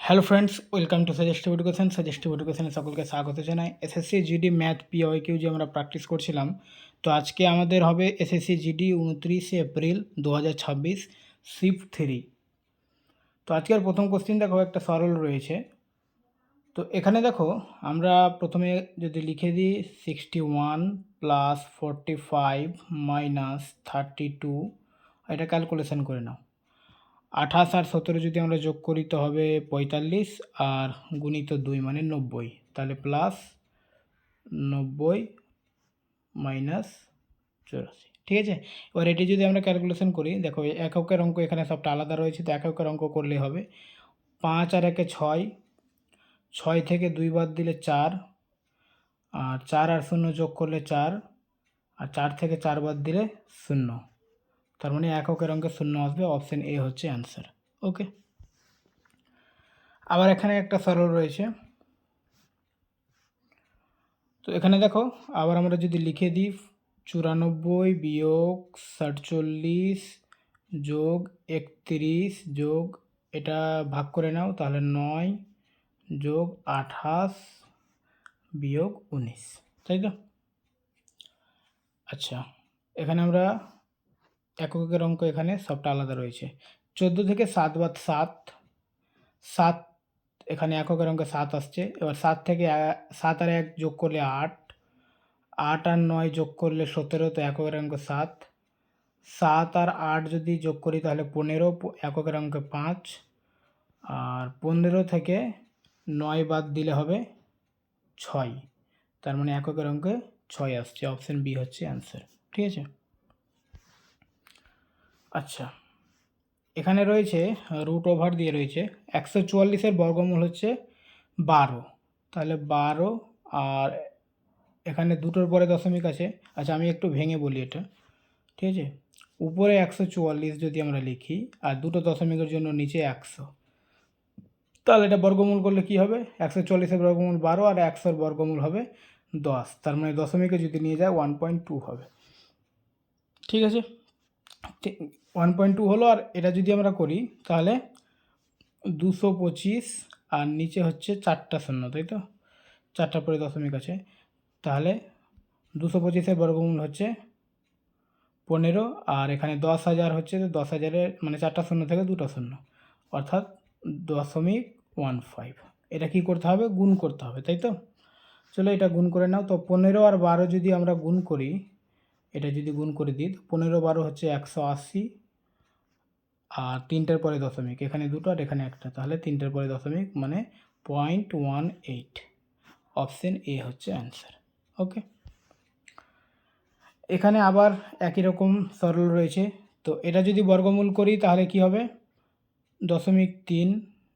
Hello friends, welcome to suggestive education. Suggestive এডুকেশনে সকলকে স্বাগত জানাই। এসএসসি জিডি ম্যাথ পিওয়াইকিউ যে আমরা প্র্যাকটিস করছিলাম, তো আজকে আমাদের হবে এসএসসি জিডি 29শে এপ্রিল 2026 শিফট 3। তো আজকের প্রথম কোশ্চেন দেখো, একটা সরল রয়েছে। তো এখানে দেখো, আমরা প্রথমে যদি লিখে দিই 61 প্লাস 45 মাইনাস 32, এটা ক্যালকুলেশন করে নাও। 28 আর 17 যদি আমরা যোগ করি তো হবে 45 আর গুণিত 2 মানে 90, তাহলে প্লাস 90 মাইনাস 84। ঠিক আছে, এবার এটি যদি আমরা ক্যালকুলেশন করি, দেখো এককের অঙ্ক এখানে সবটা আলাদা রয়েছে, তো এককের অঙ্ক করলে হবে 5 আর 1 6, 6 থেকে 2 বাদ দিলে 4, আর 4 আর 0 যোগ করলে 4, আর 4 থেকে 4 বাদ দিলে 0, তার মানে এককের অঙ্কে 0 আসবে। অপশন এ হচ্ছে অ্যান্সার। ওকে, আবার এখানে একটা সরল রয়েছে। তো এখানে দেখো, আবার আমরা যদি লিখে দিই 94 বিয়োগ 47 যোগ 31 যোগ, এটা ভাগ করে নাও, তাহলে 9 যোগ 28 বিয়োগ 19, তাই তো? আচ্ছা, এখানে আমরা এককের অঙ্ক এখানে সবটা আলাদা রয়েছে। 14 থেকে 7 বাদ 7, 7 এখানে এককের অঙ্কে 7 আসছে। এবার 7 থেকে 7 আর 1 যোগ করলে 8, 8 আর 9 যোগ করলে 17, তো এককের অঙ্ক 7। 7 আর 8 যদি যোগ করি তাহলে 15, এককের অঙ্কে 5, আর 15 থেকে 9 বাদ দিলে হবে 6, তার মানে এককের অঙ্কে 6 আসছে। অপশন বি হচ্ছে অ্যান্সার। ঠিক আছে, আচ্ছা, এখানে রয়েছে রুট ওভার দিয়ে রয়েছে 144-এর বর্গমূল হচ্ছে 12, তাহলে 12, আর এখানে দুটোর পরে দশমিক আছে। আচ্ছা, আমি একটু ভেঙে বলি এটা। ঠিক আছে, উপরে 144 যদি আমরা লিখি আর দুটো দশমিকের জন্য নিচে 100, তাহলে এটা বর্গমূল করলে কি হবে? 144-এর বর্গমূল 12 আর 100-এর বর্গমূল হবে 10, তার মানে দশমিকে যদি নিয়ে যায় 1.2 হবে। ঠিক আছে, 1.2 হলো। আর এটা যদি আমরা করি তাহলে 225 আর নিচে হচ্ছে 4টা শূন্য, তাই তো? 4টার পরে দশমিক আছে, তাহলে 225-এর বর্গমূল হচ্ছে 15, আর এখানে 10,000 হচ্ছে, তো 10,000-এর মানে 4টা শূন্য থেকে 2টা শূন্য, অর্থাৎ 0.15। এটা কি করতে হবে? গুণ করতে হবে, তাই তো? চলো এটা গুণ করে নাও। তো 15 আর 12 যদি আমরা গুণ করি, এটা যদি গুণ করে দিই, 15 12 হচ্ছে 180, আর 3টার পরে দশমিক, এখানে দুটো আর এখানে একটা, তাহলে 3টার পরে দশমিক মানে 0.18। অপশন এ হচ্ছে অ্যান্সার। ওকে, এখানে আবার একই রকম সরল রয়েছে। তো এটা যদি বর্গমূল করি তাহলে কি হবে? 0.3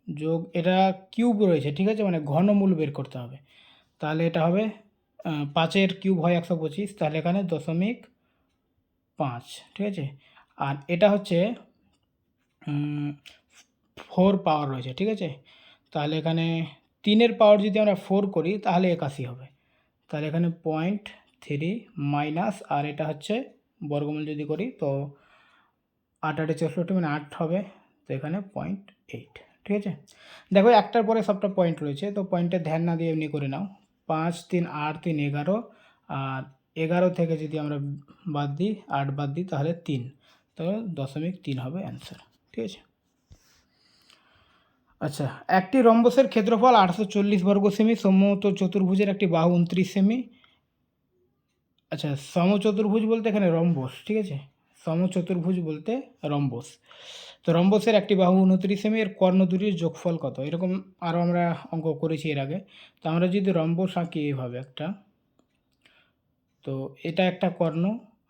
যোগ, এটা কিউব রয়েছে, ঠিক আছে, মানে ঘনমূল বের করতে হবে। তাহলে এটা হবে 5-এর কিউব হয় 125, তাহলে এখানে 0.5। ঠিক আছে, আর এটা হচ্ছে 4 পাওয়ার রয়েছে। ঠিক আছে, তাহলে এখানে 3-এর পাওয়ার যদি আমরা 4 করি তাহলে 81 হবে। তাহলে এখানে 0.3 মাইনাস, আর এটা হচ্ছে বর্গমূল যদি করি তো 8 8 64 মানে 8 হবে, তো এখানে 0.8। ঠিক আছে, দেখো একটার পরে সবটা পয়েন্ট রয়েছে, তো পয়েন্টে ধ্যান না দিয়ে এমনি করে নাও। 5 3 8 3 11, আর 11 থেকে যদি আমরা বাদ দিই, 8 বাদ দিই, তাহলে 3, তো 0.3 হবে অ্যান্সার। ঠিক আছে, আচ্ছা, একটি রম্বসের ক্ষেত্রফল 840 বর্গ সেমি, সমত চতুর্ভুজের একটি বাহু 29 সেমি। আচ্ছা, সমচতুর্ভুজ বলতে এখানে রম্বস, ঠিক আছে, সমচতুর্ভুজ বলতে রম্বস। তো রম্বসের একটি বাহু 29 সেমি, এর কর্ণ দুটির যোগফল কত? এরকম আরও আমরা অঙ্ক করেছি এর আগে। তো আমরা যদি রম্বস আঁকি এইভাবে একটা, তো এটা একটা কর্ণ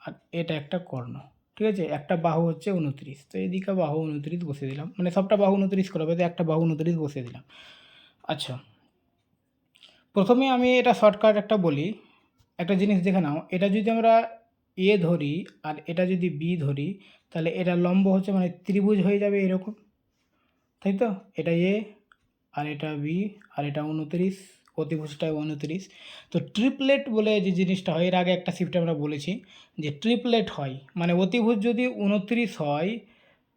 আর এটা একটা কর্ণ, ঠিক আছে, একটা বাহু হচ্ছে 29, তো এদিকে বাহু 29 বসিয়ে দিলাম, মানে সবটা বাহু 29 করে হবে, তো একটা বাহু 29 বসিয়ে দিলাম। আচ্ছা, প্রথমে আমি এটা শর্টকাট একটা বলি, একটা জিনিস দেখে নাও। এটা যদি আমরা এ ধরি আর এটা যদি বি ধরি, তাহলে এটা লম্ব হচ্ছে মানে ত্রিভুজ হয়ে যাবে এরকম, তাই তো? এটা এ আর এটা বি আর এটা 29, অতিভুজটা 29। তো ট্রিপলেট বলে যে জিনিসটা হয়, এর আগে একটা শিফটে আমরা বলেছি যে ট্রিপলেট হয়, মানে অতিভুজ যদি 29 হয়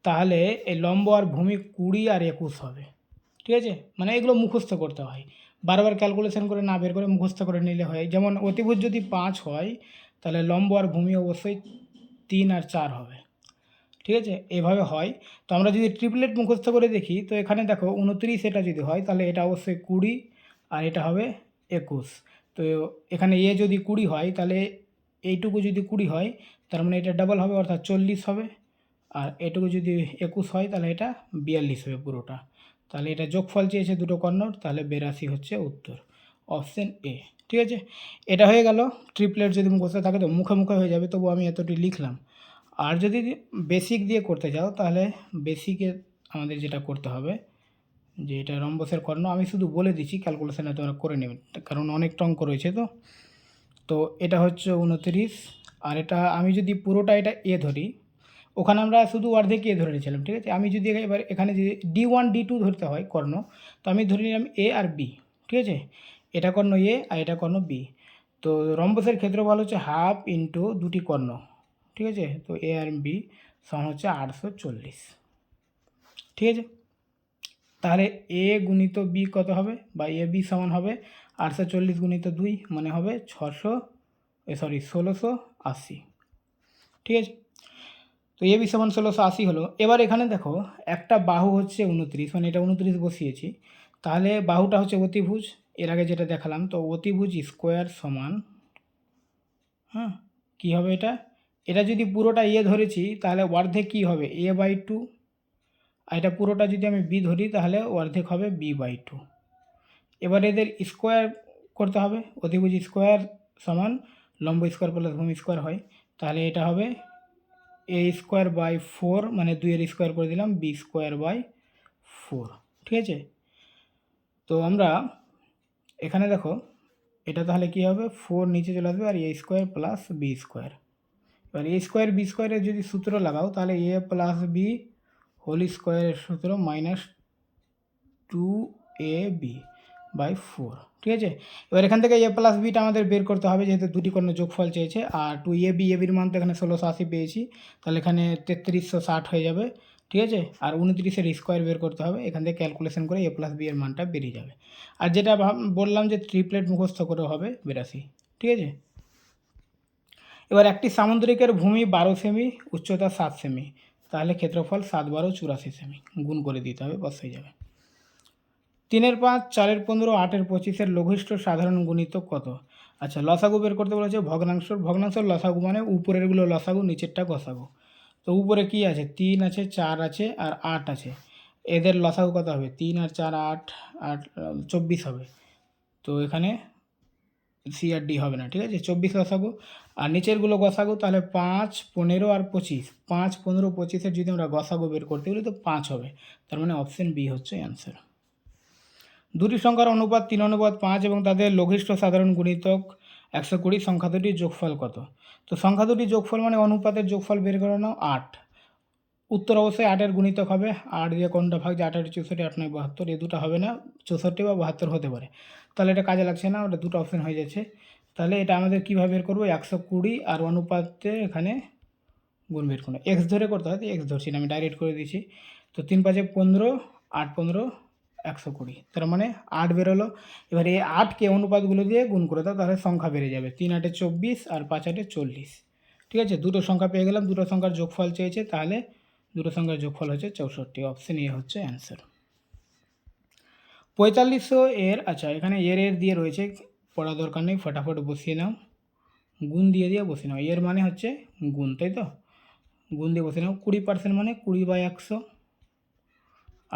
তাহলে এই লম্ব আর ভূমি 20 আর 21 হবে। ঠিক আছে, মানে এগুলো মুখস্থ করতে হয়, বারবার ক্যালকুলেশন করে না বের করে মুখস্থ করে নিলে হয়। যেমন অতিভুজ যদি 5 হয় তাহলে লম্ব আর ভূমি অবশ্যই 3 আর 4 হবে, ঠিক আছে, এভাবে হয়। তো আমরা যদি ট্রিপলেট মুখস্থ করে দেখি তো এখানে দেখো 29 এটা যদি হয় তাহলে এটা অবশ্যই 20 আর এটা হবে 21। তো এখানে এ যদি 20 হয় তাহলে এইটুকু যদি 20 হয় তার মানে এটা ডাবল হবে অর্থাৎ 40 হবে, আর এটুকু যদি 21 হয় তাহলে এটা 42 হবে পুরোটা। তাহলে এটা যোগফল চেয়েছে দুটো কর্ণর, তাহলে 82 হচ্ছে উত্তর, অপশন এ। ঠিক আছে, এটা হয়ে গেল। ট্রিপলেট যদি মুখস্থ থাকে তো মুখে মুখে হয়ে যাবে, তবু আমি এতটি লিখলাম। আর যদি বেসিক দিয়ে করতে যাও তাহলে বেসিকে আমাদের যেটা করতে হবে যে এটা রম্বসের কর্ণ, আমি শুধু বলে দিচ্ছি, ক্যালকুলেশনে তোমরা করে নেবেন কারণ অনেকটা অঙ্ক রয়েছে। তো এটা হচ্ছে 29, আর এটা আমি যদি পুরোটা এটা এ ধরি, ওখানে আমরা শুধু অর্ধেক এ ধরে নিয়েছিলাম, ঠিক আছে। আমি যদি এবার এখানে যদি D1 D2 ধরতে হয় কর্ণ, তো আমি ধরে নিলাম এ আর বি, ঠিক আছে, এটা কর্ণ এ আর এটা কর্ণ বি। তো রম্বসের ক্ষেত্রফল হচ্ছে হাফ ইন্টু দুটি কর্ণ, ঠিক আছে। তো এ আর বি সমান হচ্ছে 840, ঠিক আছে। তাহলে এ গুণিত বি কত হবে, বা এ বি সমান হবে 840 গুণিত 2 মানে হবে 1680, ঠিক আছে। তো এ বি সমান 1680 হলো। এবার এখানে দেখো একটা বাহু হচ্ছে 29, মানে এটা 29 বসিয়েছি, তাহলে বাহুটা হচ্ছে অতিভুজ, এর আগে যেটা দেখালাম। তো অতিভুজ স্কোয়ার সমান, হ্যাঁ, কী হবে এটা, এটা যদি পুরোটা এ ধরেছি তাহলে অর্ধেক কী হবে A/2, আর এটা পুরোটা যদি আমি বি ধরি তাহলে অর্ধেক হবে B/2। এবার এদের স্কোয়ার করতে হবে, অতিভুজ স্কোয়ার সমান লম্ব স্কোয়ার প্লাস ভূমি স্কোয়ার হয়, তাহলে এটা হবে A²/4, মানে 2 এর স্কোয়ার করে দিলাম B²/4, ঠিক আছে। তো আমরা এখানে দেখো এটা তাহলে কী হবে, 4 নিচে চলে আসবে আর A² প্লাস B²। এবার A² B² যদি সূত্র লাগাও তাহলে A প্লাস বি হোল স্কোয়ারের সূত্র -2AB/4, ঠিক আছে। এবার এখান থেকে এ প্লাস বিটা আমাদের বের করতে হবে, যেহেতু দুটি কর্ণ যোগফল চেয়েছে, আর 2AB, এবির মান তো এখানে 1680 পেয়েছি, তাহলে এখানে 3360 হয়ে যাবে, ঠিক আছে। আর 29-এর স্কোয়ার বের করতে হবে, এখান থেকে ক্যালকুলেশন করে এ প্লাস বি এর মানটা বেরিয়ে যাবে। আর যেটা বললাম যে ট্রিপলেট মুখস্থ করে হবে 82, ঠিক আছে। এবার একটি সামুদ্রিকের ভূমি 12 সেমি, উচ্চতা 7 সেমি, তাহলে ক্ষেত্রফল 7×12 = 84 সেমি, গুণ করে দিতে হবে, বস হয়ে যাবে। 3-5, 4-15, 8-25 লঘিষ্ঠ সাধারণ গুণিতক কত? আচ্ছা, লসাগু বের করতে বলেছে, ভগ্নাংশের লসাগু মানে উপরেরগুলো লসাগু, নিচেরটা গসাগু। তো উপরে কি আছে, 3 আছে, 4 আছে আর 8 আছে, এদের লসাগু কত হবে, 3 আর 4 8, 24 হবে। তো এখানে সি আর ডি হবে না, ঠিক আছে, 24 লসাগু। আর নিচেরগুলো গসাগু, তাহলে 5, 15 আর 25, 5, 15, 25-এর যদি আমরা গসাগু বের করতে বলি তো 5 হবে, তার মানে অপশন বি হচ্ছে অ্যান্সার। দুটি সংখ্যার অনুপাত 3:5 এবং তাদের লঘিষ্ঠ সাধারণ গুণিতক 120, সংখ্যা দুটির যোগফল কত? তো সংখ্যা দুটির যোগফল মানে অনুপাতের যোগফল বের করে নাও 8, উত্তর অবশ্যই 8-এর গুণিতক হবে। 8 দিয়ে কোনটা ভাগ, যে 8 8 64, 8 9 72, এই দুটো হবে না, 64 বা 72 হতে পারে, তাহলে এটা কাজে লাগছে না, ওটা দুটো অপশন হয়ে যাচ্ছে। তাহলে এটা আমাদের কীভাবে বের করবো, 120 আর অনুপাতে এখানে গুণ বের করবো, এক্স ধরে করতে হয়, এক্স ধরছি না, আমি ডাইরেক্ট করে দিচ্ছি। তো 3 5 15, 8 15 120, তার মানে 8 বেরোলো। এবার এই 8কে অনুপাতগুলো দিয়ে গুণ করে দাও, তাহলে সংখ্যা বেড়ে যাবে, 3 8 24 আর 5 8 40, ঠিক আছে। দুটো সংখ্যা পেয়ে গেলাম, দুটো সংখ্যার যোগফল চেয়েছে, তাহলে দুটো সংখ্যার যোগফল হচ্ছে 64, অপশন এ হচ্ছে অ্যান্সার। 4500 এর, আচ্ছা এখানে এর দিয়ে রয়েছে, পড়া দরকার নেই, ফটাফট বসিয়ে নাও, গুণ দিয়ে বসিয়ে নাও, এর মানে হচ্ছে গুণ, তাই তো, গুণ দিয়ে বসিয়ে নাও। 20% মানে 20/100,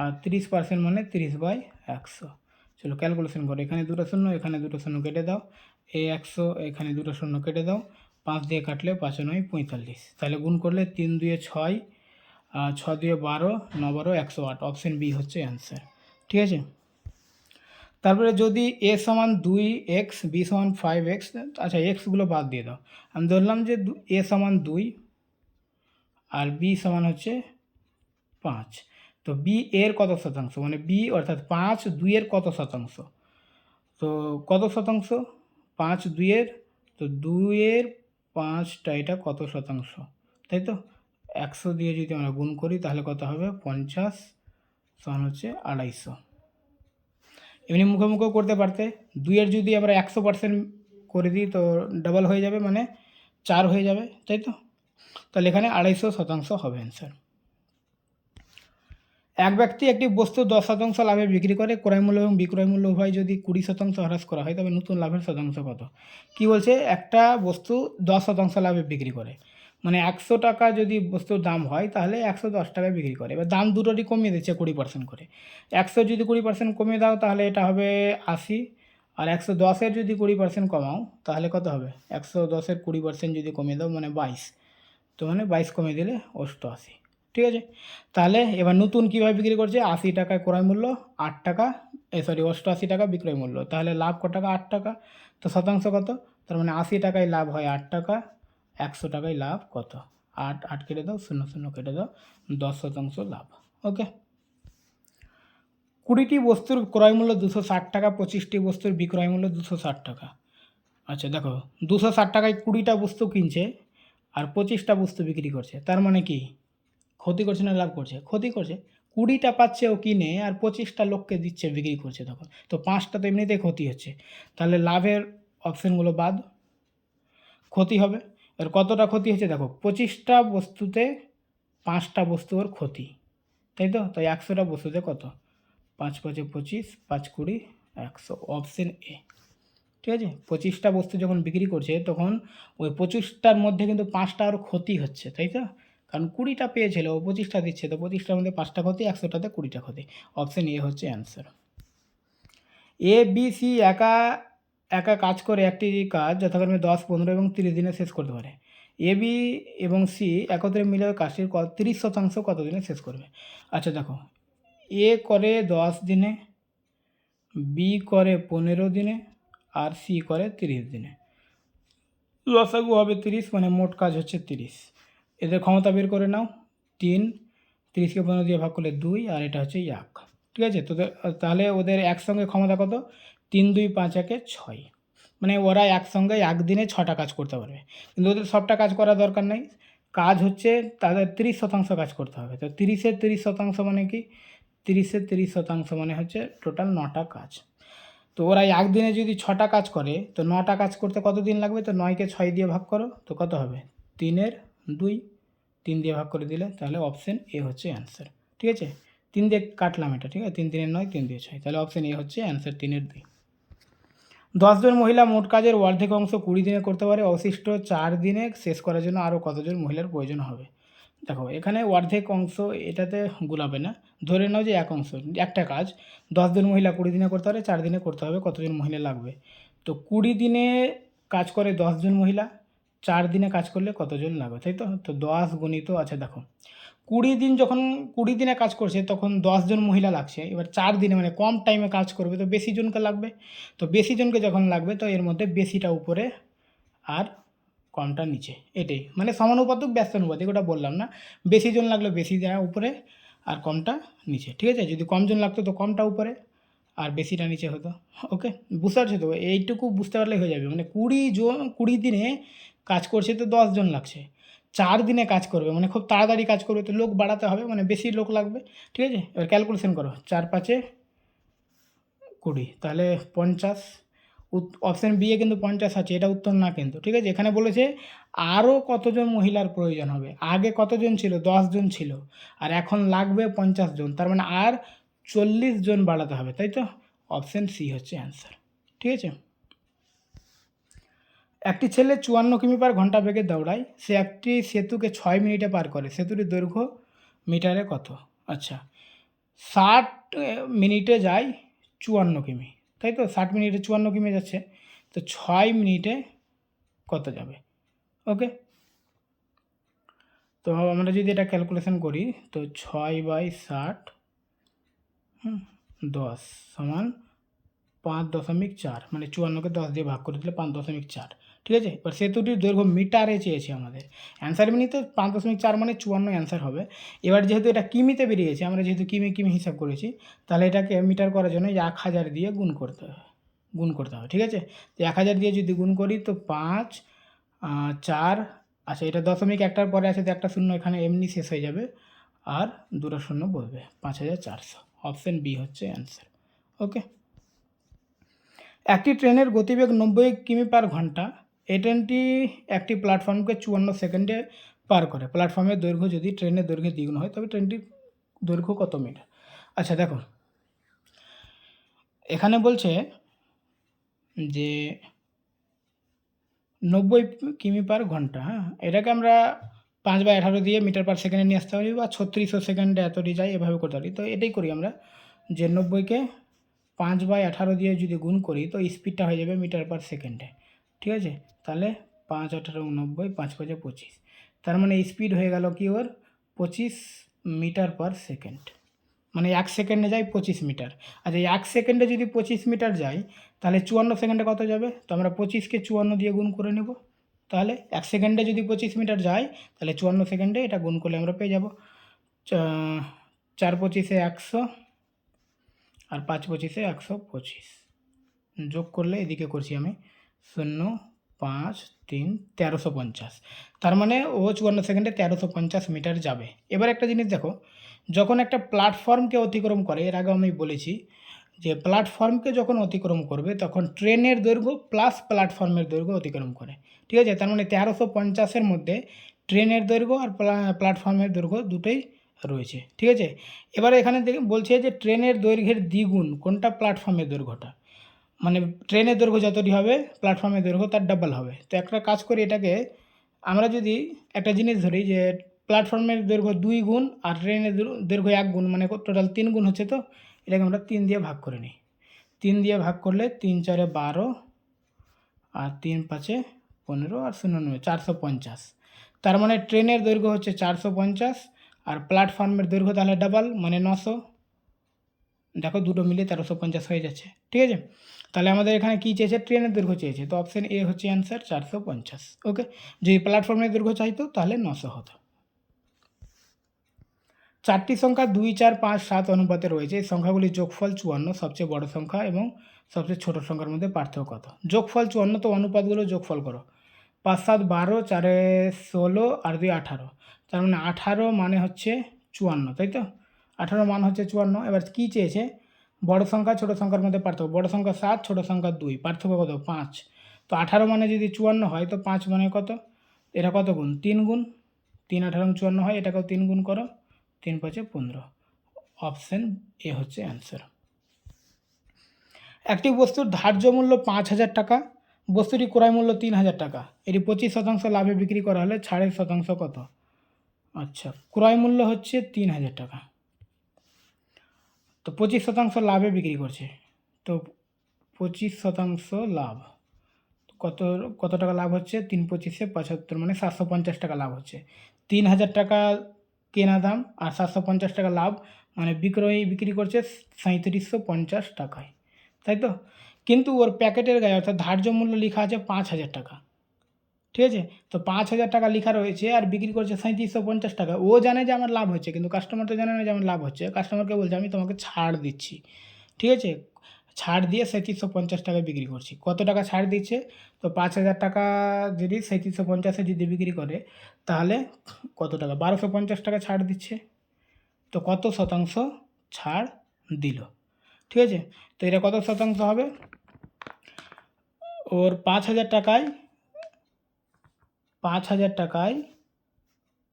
আর 30% মানে 30/100। চলো ক্যালকুলেশন করো, এখানে দুটো শূন্য, এখানে দুটো শূন্য কেটে দাও, এই 100, এখানে দুটো শূন্য কেটে দাও, 5 দিয়ে কাটলে 5 9 45, তাহলে গুণ করলে 3 2 6, 6 2 12, 9 12 108, অপশন বি হচ্ছে অ্যান্সার, ঠিক আছে। তারপরে যদি এ সমান 2x, বি সমান 5x, আচ্ছা এক্সগুলো বাদ দিয়ে দাও, আমি ধরলাম যে এ সমান 2 আর বি সমান হচ্ছে 5, তো বি এর কত শতাংশ, মানে বি অর্থাৎ 5 2 এর কত শতাংশ, তো কত শতাংশ, 5 2 এর, তো 2 এর 5টা, এটা কত শতাংশ, তাই তো। 100 দিয়ে যদি আমরা গুণ করি তাহলে কত হবে, 50 সমান হচ্ছে 250, এমনি মুখে মুখেও করতে পারতে। 2-এর যদি আমরা 100% করে দিই তো ডাবল হয়ে যাবে, মানে 4 হয়ে যাবে, তাই তো? তাহলে এখানে 250% হবে অ্যান্সার। এক ব্যক্তি একটি বস্তু 10% লাভে বিক্রি করে, ক্রয় মূল্য এবং বিক্রয় মূল্য উভয় যদি 20% হ্রাস করা হয় তবে নতুন লাভের শতাংশ কত? কি বলছে, একটা বস্তু 10% লাভে বিক্রি করে, মানে 100 টাকা যদি বস্তুর দাম হয় তাহলে 110 টাকায় বিক্রি করে। এবার দাম দুটোরই কমিয়ে দিচ্ছে 20% করে। 100 যদি 20% কমিয়ে দাও তাহলে এটা হবে 80, আর 110-এর যদি 20% কমাও তাহলে কত হবে? 110-এর 20% যদি কমিয়ে দাও মানে 22, তো মানে 22 কমিয়ে দিলে 88, ঠিক আছে? তাহলে এবার নতুন কীভাবে বিক্রি করছে? 80 টাকায় ক্রয় মূল্য, 8 টাকা 88 টাকা বিক্রয় মূল্য, তাহলে লাভ কত টাকা? 8 টাকা। তো শতাংশ কত? তার মানে 80 টাকায় লাভ হয় 8 টাকা, 100 টাকায় লাভ কত? 8 8 কেটে দাও, 0 0 কেটে দাও, 10% লাভ। ওকে, 20টি বস্তুর ক্রয় মূল্য 260 টাকা, 25টি বস্তুর বিক্রয় মূল্য 260 টাকা। আচ্ছা দেখো, 260 টাকায় 20টা বস্তু কিনছে আর 25টা বস্তু বিক্রি করছে, তার মানে কি ক্ষতি করছে না লাভ করছে? ক্ষতি করছে। 20টা পাচ্ছে ও কিনে আর 25টা লোককে দিচ্ছে বিক্রি করছে, তখন তো 5টা তো এমনিতেই ক্ষতি হচ্ছে, তাহলে লাভের অপশানগুলো বাদ, ক্ষতি হবে। এর কতটা ক্ষতি হচ্ছে দেখো, 25টা বস্তুতে 5টা বস্তু ওর ক্ষতি, তাই তো? তাই 100টা বস্তুতে কত? 5 5 25, 5 20, 100, অপশান এ, ঠিক আছে? 25টা বস্তু যখন বিক্রি করছে তখন ওই 25টার মধ্যে কিন্তু 5টা ওর ক্ষতি হচ্ছে, তাই তো? কারণ 20টা পেয়েছিল, ও 25টা দিচ্ছে, তো 25টার মধ্যে 5টা ক্ষতি, 100টাতে 20টা ক্ষতি। অপশান এ হচ্ছে অ্যান্সার। এ বি সি একা একা কাজ করে একটি কাজ যথাক্রমে 10, 15 এবং 30 দিনে শেষ করতে পারে। এ বি এবং সি একত্রে মিলে কাজটির 30% কত দিনে শেষ করবে? আচ্ছা দেখো, এ করে 10 দিনে, বি করে 15 দিনে, আর সি করে 30 দিনে। লসাগু হবে 30, মানে মোট কাজ হচ্ছে 30। এদের ক্ষমতা বের করে নাও, 3, 30কে 15 দিয়ে ভাগ করলে 2, আর এটা হচ্ছে 1, ঠিক আছে? তো তাহলে ওদের একসঙ্গে ক্ষমতা কত? 3 2 5 1 6, মানে ওরা একসঙ্গে একদিনে 6টা কাজ করতে পারবে, কিন্তু ওদের সবটা কাজ করার দরকার নেই। কাজ হচ্ছে তাদের 30% কাজ করতে হবে, তো 30-এর 30% মানে কি? 30-এর 30% মানে হচ্ছে টোটাল 9টা কাজ। তো ওরা একদিনে যদি 6টা কাজ করে তো 9টা কাজ করতে কত দিন লাগবে? তো 9কে 6 দিয়ে ভাগ করো, তো কত হবে? 3-এর 2, 3 দিয়ে ভাগ করে দিলে, তাহলে অপশান এ হচ্ছে অ্যান্সার, ঠিক আছে? 3 দিয়ে কাটলাম এটা, ঠিক আছে? 3 3 9, 3 দিয়ে 6, তাহলে অপশান এ হচ্ছে অ্যান্সার, 3-এর 2। 10 জন মহিলা মোট কাজের অর্ধেক অংশ 20 দিনে করতে পারে, অবশিষ্ট 4 দিনে শেষ করার জন্য আরও কতজন মহিলার প্রয়োজন হবে? দেখো এখানে অর্ধেক অংশ এটাতে গুলাবে না, ধরে নাও যে এক অংশ, একটা কাজ 10 জন মহিলা 20 দিনে করতে পারে, 4 দিনে করতে হবে, কতজন মহিলা লাগবে? তো 20 দিনে কাজ করে 10 জন মহিলা, 4 দিনে কাজ করলে কতজন লাগবে, তাই তো? তো 10 গুণিত, আচ্ছা দেখো 20 দিন, যখন 20 দিনে কাজ করছে তখন 10 জন মহিলা লাগছে, এবার 4 দিনে মানে কম টাইমে কাজ করবে, তো বেশি জনকে লাগবে। তো বেশি জনকে যখন লাগবে তো এর মধ্যে বেশিটা উপরে আর কমটা নিচে, এটাই মানে সমানুপাতিক ব্যস্তানুপাতিক, ওটা বললাম না। বেশি জন লাগলে বেশি দেওয়া উপরে আর কমটা নিচে, ঠিক আছে? যদি কম জন লাগতো তো কমটা উপরে আর বেশিটা নিচে হতো। ওকে, বুঝতে পারছো তো? এইটুকু বুঝতে পারলে হয়ে যাবে, মানে 20 দিনে কাজ করছে তো 10 জন লাগছে, 4 দিনে কাজ করবে মানে খুব তাড়াতাড়ি কাজ করবে, তো লোক বাড়াতে হবে, মানে বেশি লোক লাগবে, ঠিক আছে? এবার ক্যালকুলেশন করো, 4 5 20, তাহলে 50। অপশান বি এ কিন্তু 50 আছে, এটা উত্তর না কিন্তু, ঠিক আছে? এখানে বলেছে আরও কতজন মহিলার প্রয়োজন হবে। আগে কতজন ছিল? 10 জন ছিল, আর এখন লাগবে 50 জন, তার মানে আর 40 জন বাড়াতে হবে, তাই তো? অপশান সি হচ্ছে অ্যান্সার, ঠিক আছে? একটি ছেলে 54 কিমি/ঘন্টা বেগে দৌড়ায়, সে একটি সেতুকে 6 মিনিটে পার করে, সেতুটির দৈর্ঘ্য মিটারে কত? আচ্ছা, 60 মিনিটে যায় 54 কিমি, তাই তো? 60 মিনিটে 54 কিমি যাচ্ছে, তো 6 মিনিটে কত যাবে? ওকে, তো আমরা যদি এটা ক্যালকুলেশন করি তো 6/60 10 সমান 5.4, মানে 54কে 10 দিয়ে ভাগ করে দিলে 5.4, ঠিক আছে? এবার সেতুটির দৈর্ঘ্য মিটারে চেয়েছে আমাদের, অ্যান্সার এমনিতে 5.4 মানে 54 অ্যান্সার হবে। এবার যেহেতু এটা কিমিতে বেরিয়েছে, আমরা যেহেতু কিমি কিমি হিসাব করেছি, তাহলে এটাকে মিটার করার জন্য 1000 দিয়ে গুণ করতে হবে, ঠিক আছে? তো 1000 দিয়ে যদি গুণ করি তো 5 4, আচ্ছা এটা দশমিক একটার পরে আছে তো একটা শূন্য এখানে এমনি শেষ হয়ে যাবে, আর দুটো শূন্য বলবে, 5400। অপশান বি হচ্ছে অ্যান্সার, ওকে। একটি ট্রেনের গতিবেগ 90 কিমি পার ঘন্টা। এই ট্রেনটি একটি প্ল্যাটফর্মকে 54 সেকেন্ডে পার করে। প্ল্যাটফর্মের দৈর্ঘ্য যদি ট্রেনের দৈর্ঘ্যের দ্বিগুণ হয় তবে ট্রেনটির দৈর্ঘ্য কত মিটার? আচ্ছা দেখো, এখানে বলছে যে 90 কিমি পার ঘন্টা, হ্যাঁ, এটাকে আমরা 5/18 দিয়ে মিটার পার সেকেন্ডে নিয়ে আসতে পারি, বা 3600 সেকেন্ডে এতটি যায়, এভাবে করতে পারি। তো এটাই করি আমরা, যে 90কে 5/18 দিয়ে যদি গুণ করি তো স্পিডটা হয়ে যাবে মিটার পার সেকেন্ডে। ঠিক আছে, তাহলে 5×18 = 90, 5×5 = 25। তার মানে স্পিড হয়ে গেল কি ওর 25 মিটার পার সেকেন্ড, মানে 1 সেকেন্ডে যায় 25 মিটার। আচ্ছা, 1 সেকেন্ডে যদি 25 মিটার যায় তাহলে 54 সেকেন্ডে কত যাবে? তো আমরা 25কে 54 দিয়ে গুণ করে নেব। তাহলে 1 সেকেন্ডে যদি 25 মিটার যায় তাহলে 54 সেকেন্ডে এটা গুণ করলে আমরা পেয়ে যাব 4×25 = 100, আর 5×25 = 125। যোগ করলে এদিকে করছি আমি 0, 5, 3, 1350। তার মানে ও 54 সেকেন্ডে 1350 মিটার যাবে। এবার একটা জিনিস দেখো, যখন একটা প্ল্যাটফর্মকে অতিক্রম করে, এর আগে আমি বলেছি যে প্ল্যাটফর্মকে যখন অতিক্রম করবে তখন ট্রেনের দৈর্ঘ্য প্লাস প্ল্যাটফর্মের দৈর্ঘ্য অতিক্রম করে। ঠিক আছে, তার মানে 1350-এর মধ্যে ট্রেনের দৈর্ঘ্য আর প্ল্যাটফর্মের দৈর্ঘ্য দুটোই রয়েছে। ঠিক আছে, এবারে এখানে বলছে যে ট্রেনের দৈর্ঘ্যের দ্বিগুণ কোনটা? প্ল্যাটফর্মের দৈর্ঘ্যটা। মানে ট্রেনের দৈর্ঘ্য যতটি হবে প্ল্যাটফর্মের দৈর্ঘ্য তার ডাবল হবে। তো একটা কাজ করি, এটাকে আমরা যদি একটা জিনিস ধরি যে প্ল্যাটফর্মের দৈর্ঘ্য 2 গুণ আর ট্রেনের দৈর্ঘ্য 1 গুণ, মানে টোটাল 3 গুণ হচ্ছে। তো এটাকে আমরা 3 দিয়ে ভাগ করে নিই। 3 দিয়ে ভাগ করলে 3×4 = 12, আর 3×5 = 15, আর 0 9 450। তার মানে ট্রেনের দৈর্ঘ্য হচ্ছে 450 আর প্ল্যাটফর্মের দৈর্ঘ্য তাহলে ডাবল, মানে 900। দেখো দুটো মিলে 1350 হয়ে যাচ্ছে। ঠিক আছে, তাহলে আমাদের এখানে কী চেয়েছে? ট্রেনের দৈর্ঘ্য চেয়েছে। তো অপশান এ হচ্ছে অ্যান্সার, 450। ওকে, যদি প্ল্যাটফর্মের দৈর্ঘ্য চাইতো তাহলে 900 হতো। চারটি সংখ্যা 2, 4, 5, 7 অনুপাতে রয়েছে। এই সংখ্যাগুলির যোগফল 54, সবচেয়ে বড় সংখ্যা এবং সবচেয়ে ছোট সংখ্যার মধ্যে পার্থক্য কত? যোগফল 54, তো অনুপাতগুলো যোগফল করো। 5, 7, 12, 4, 16 আর 2, 18। তার মানে 18 মানে হচ্ছে 54, তাই তো? 18 মান হচ্ছে 54। এবার কী চেয়েছে? বড় সংখ্যা ছোট সংখ্যার মধ্যে পার্থক্য। বড় সংখ্যা 7, ছোট সংখ্যা 2, পার্থক্য কত? 5। তো 18 মানে যদি 54 হয় তো 5 মানে কত? এটা কত গুণ? 3 গুণ। 3 18 54 হয়, এটাকেও 3 গুণ করো, 3×5 = 15। অপশান এ হচ্ছে অ্যান্সার। একটি বস্তুর ধার্য মূল্য 5,000 টাকা, বস্তুটি ক্রয় মূল্য 3,000 টাকা। এটি 25% লাভে বিক্রি করা হলে ছাড়ের শতাংশ কত? আচ্ছা, ক্রয় মূল্য হচ্ছে 3,000 টাকা, তো 25% লাভে বিক্রি করছে। তো 25% লাভ, কত কত টাকা লাভ হচ্ছে? 3×25 = 75, মানে 750 টাকা লাভ হচ্ছে। 3,000 টাকা কেনা দাম আর 750 টাকা লাভ, মানে বিক্রি করছে 3750 টাকায়, তাই তো? কিন্তু ওর প্যাকেটের গায়ে অর্থাৎ ধার্য মূল্য লেখা আছে 5,000 টাকা। ঠিক আছে, তো 5,000 টাকা লেখা রয়েছে আর বিক্রি করছে 3750 টাকা। ও জানে যে আমার লাভ হচ্ছে, কিন্তু কাস্টমার তো জানে না যে আমার লাভ হচ্ছে। কাস্টমারকে বলছে আমি তোমাকে ছাড় দিচ্ছি। ঠিক আছে, ছাড় দিয়ে 3750 টাকায় বিক্রি করছি। কত টাকা ছাড় দিচ্ছে? তো 5,000 টাকা যদি 3750-এ যদি বিক্রি করে তাহলে কত টাকা? 1250 টাকা ছাড় দিচ্ছে। তো কত শতাংশ ছাড় দিল? ঠিক আছে, তো এটা কত শতাংশ হবে? ওর 5,000 টাকায়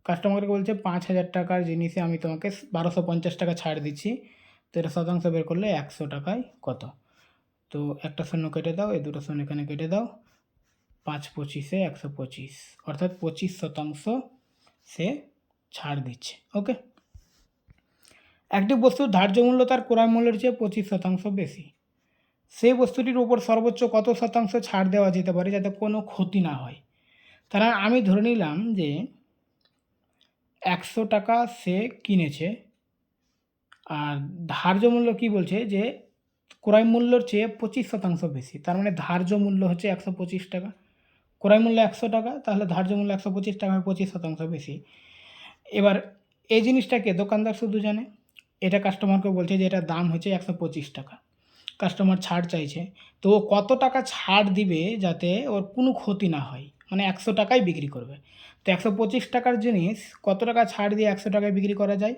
কাস্টমারকে বলছে 5,000 টাকার জিনিসে আমি তোমাকে 1250 টাকা ছাড় দিচ্ছি। তো এটা শতাংশ বের করলে 100 টাকায় কত? তো একটা শূন্য কেটে দাও, এই দুটো শূন্য এখানে কেটে দাও। 5×25 = 125, অর্থাৎ 25% সে ছাড় দিচ্ছে। ওকে, একটি বস্তুর ধার্য মূল্য তার ক্রয় মূল্যের চেয়ে 25% বেশি। সেই বস্তুটির উপর সর্বোচ্চ কত শতাংশ ছাড় দেওয়া যেতে পারে যাতে কোনো ক্ষতি না হয়? তারা আমি ধরে নিলাম যে 100 টাকা সে কিনেছে, আর ধার্য মূল্য কী বলছে? যে ক্রয় মূল্যর চেয়ে 25% বেশি। তার মানে ধার্য মূল্য হচ্ছে 125 টাকা, ক্রয় মূল্য 100 টাকা, তাহলে ধার্য মূল্য 125 টাকা, 25% বেশি। এবার এই জিনিসটাকে দোকানদার শুধু জানে, এটা কাস্টমারকে বলছে যে এটার দাম হচ্ছে 125 টাকা, কাস্টমার ছাড় চাইছে। তো ও কত টাকা ছাড় দিবে যাতে ওর কোনো ক্ষতি না হয়? মানে 100 টাকায় বিক্রি করবে। তো 125 টাকার জিনিস কত টাকা ছাড় দিয়ে 100 টাকায় বিক্রি করা যায়?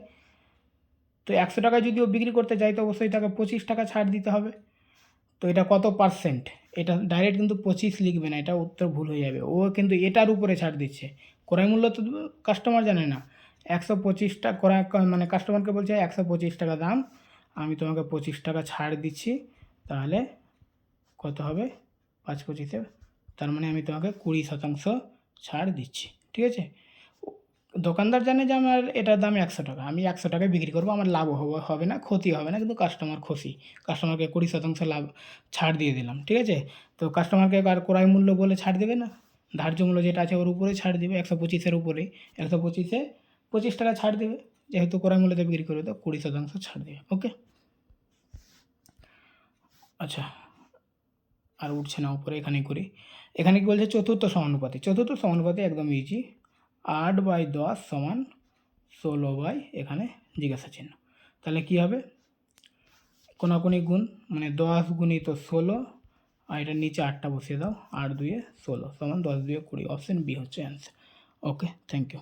তো 100 টাকায় যদি ও বিক্রি করতে যায় তো অবশ্যই তাকে 25 টাকা ছাড় দিতে হবে। তো এটা কত পার্সেন্ট, এটা ডাইরেক্ট কিন্তু 25 লিখবে না, এটা উত্তর ভুল হয়ে যাবে। ও কিন্তু এটার উপরে ছাড় দিচ্ছে, ক্রয় মূল্য তো কাস্টমার জানে না। 125 টাকা মানে কাস্টমারকে বলছে 125 টাকা দাম, আমি তোমাকে 25 টাকা ছাড় দিচ্ছি, তাহলে কত হবে 5×25, তার মানে আমি তোমাকে 20% ছাড় দিচ্ছি, ঠিক আছে। দোকানদার জানে যে আমার এটার দাম 100 টাকা, আমি 100 টাকায় বিক্রি করবো, আমার লাভ হবে না, ক্ষতি হবে না, কিন্তু কাস্টমার খুশি, কাস্টমারকে 20% লাভ ছাড় দিয়ে দিলাম, ঠিক আছে। তো কাস্টমারকে আর ক্রয় মূল্য বলে ছাড় দেবে না, ধার্য মূল্য যেটা আছে ওর উপরে ছাড় দেবে, 125-এর উপরেই 125-এ 25 টাকা ছাড় দেবে, যেহেতু ক্রয় মূল্যতে বিক্রি করে, তো 20% ছাড় দেবে। ওকে, আচ্ছা, আর উঠছে না উপরে, এখানেই করি। এখানে কি বলছে, চতুর্থ সমানুপাতি। চতুর্থ সমানুপাতি একদম ইজি, 8/10 সমান 16 এখানে জিজ্ঞাসা চিহ্ন। তাহলে কি হবে, কোনাকুনি গুণ, মানে 10 গুণিত 16, আর এটার নিচে 8টা বসিয়ে দাও, 8×2 = 16 সমান 10×2 = 20, অপশন বি হচ্ছে অ্যান্সার। Okay, thank you.